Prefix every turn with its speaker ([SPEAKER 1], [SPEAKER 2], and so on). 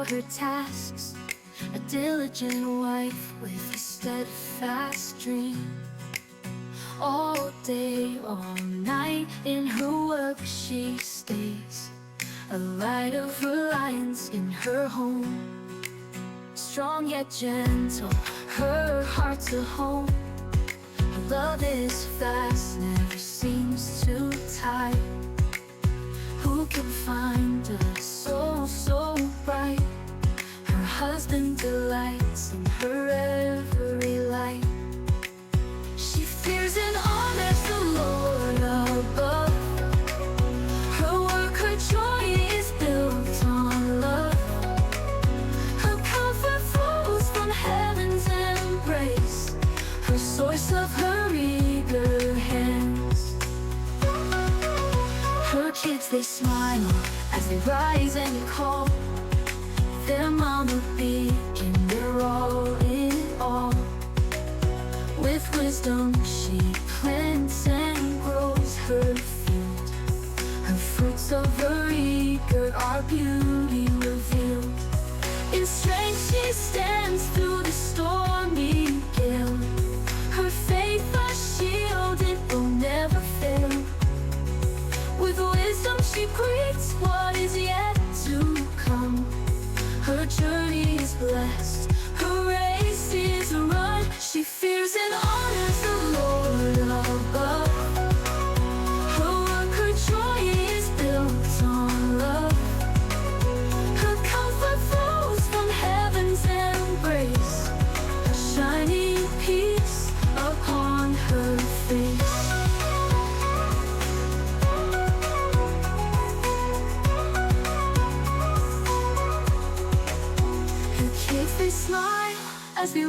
[SPEAKER 1] about her tasks, a diligent wife with a steadfast dream. All day, all night, in her work she stays, a light of reliance in her home. Strong yet gentle, her heart's a home. Her love is fast, never seems to tire. Who can find a soul so bright? Her husband delights in her every light. She fears and honors the Lord above. Her work, her joy is built on love. Her comfort flows from heaven's embrace, her source of her eager hands. Her kids, they smile as they rise and call their mama beacon, they're all in all. With wisdom she plants and grows her field. Her fruits of her eager are beauty revealed. In strength she stands through the stormy gale. Her faith a shield, it will never fail. With wisdom she greets what is yet to come. Her journey is blessed, her race is run. She fears and honors the Lord above. Her work, her joy is built on love. Her comfort flows from heaven's embrace, a shining peace upon her face. Her kids, they smile as they